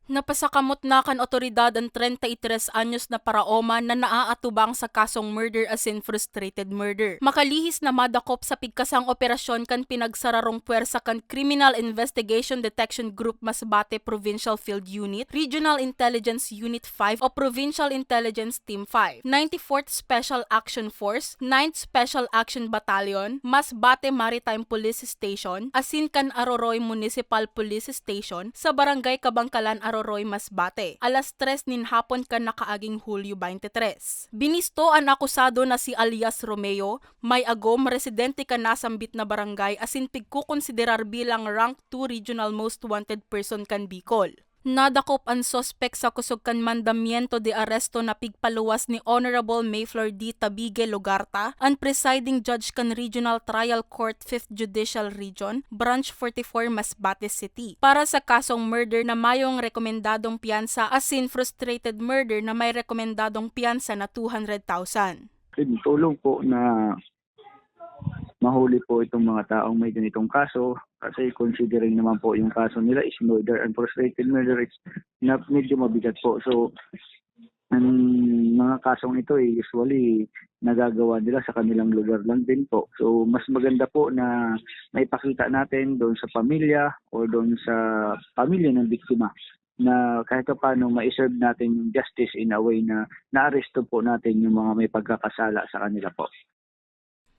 Napasakamot na kan otoridad ang 33 anyos na paraoma na naaatubang sa kasong murder as in frustrated murder. Makalihis na madakop sa pigkasang operasyon kan pinagsararong puwersa kan Criminal Investigation Detection Group Masbate Provincial Field Unit, Regional Intelligence Unit 5 o Provincial Intelligence Team 5, 94th Special Action Force, 9th Special Action Battalion, Masbate Maritime Police Station, asin kan Aroroy Municipal Police Station sa Barangay Kabangkalan, Aroroy, Masbate. Alas 3 nin hapon kan nakaaging Hulyo 23. Binisto ang akusado na si alias Romeo, may agom residente ka nasambit na barangay asin pigkukonsiderar bilang rank 2 regional most wanted person kan Bicol. Nadakop ang sospek sa kusog kan mandamiento de aresto na pigpaluwas ni Honorable Mayflower D. Tabige Logarta, ang presiding judge kan Regional Trial Court 5th Judicial Region, Branch 44 Masbate City, para sa kasong murder na mayong rekomendadong piyansa asin frustrated murder na may rekomendadong piyansa na 200,000. Tulong po na mahuli po itong mga taong may ganitong kaso kasi considering naman po yung kaso nila is murder and frustrated murder, it's na medyo mabigat po. So ang mga kasong ito usually nagagawa nila sa kanilang lugar lang din po. So mas maganda po na maipakita natin doon sa pamilya o doon sa pamilya ng biktima na kahit paano ma-serve natin yung justice in a way na naaresto po natin yung mga may pagkakasala sa kanila po.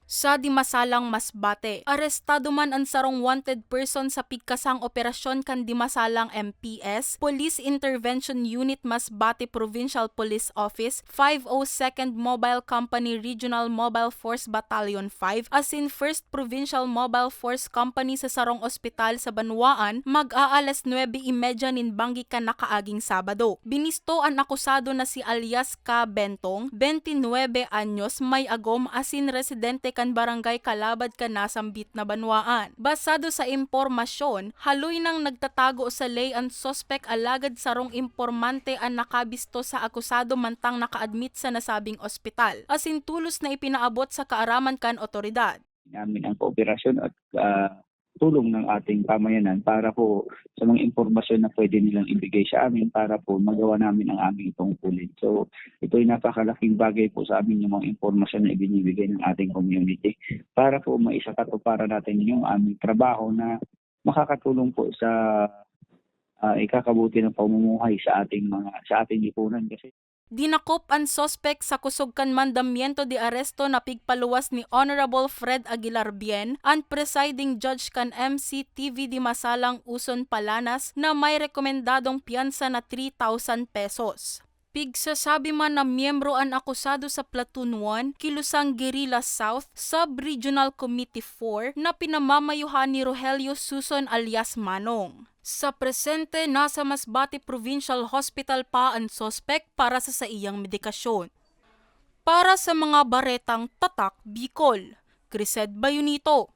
Sa Dimasalang, Masbate, arestado man ang sarong wanted person sa pigkasang operasyon kan Dimasalang MPS, Police Intervention Unit Masbate Provincial Police Office, 502nd Mobile Company Regional Mobile Force Battalion 5, asin 1st Provincial Mobile Force Company sa sarong ospital sa Banwaan, mag-aalas 9:30 nin banggi kan nakaaging Sabado. Binisto ang akusado na si alias Ka Bentong, 29 anyos, may agom asin residente kan barangay Kalabad kan nasambit na Banwaan. Basado sa impormasyon, haloy nang nagtatago sa lay ang sospek alagad sarong impormante ang nakabisto sa akusado mantang naka-admit sa nasabing ospital, asin tulos na ipinaabot sa kaaraman kan otoridad. Namin ang kooperasyon at tulong ng ating pamayanan para po sa mga impormasyon na pwede nilang ibigay sa amin para po magawa namin ang aming tungkulin. So ito'y napakalaking bagay po sa amin yung mga impormasyon na ibinibigay ng ating community para po maisakatuparan natin yung aming trabaho na makakatulong po sa ikakabuti ng pamumuhay sa ating lipunan kasi Dinakop ang sospek sa kusog kan mandamiento de aresto na pigpaluwas ni Honorable Fred Aguilar Bien, ang presiding judge kan MCTV Dimasalang Uson Palanas na may rekomendadong piyansa na 3,000 pesos. Pigsasabi man na miyembro ang akusado sa Platoon 1, Kilusang Guerrilla South, Sub-Regional Committee 4 na pinamamayuhan ni Rogelio Suson alias Manong. Sa presente, nasa Masbate Provincial Hospital pa ang sospek para sa iyang medikasyon. Para sa mga baretang Tatak Bicol, Crised Bayunito.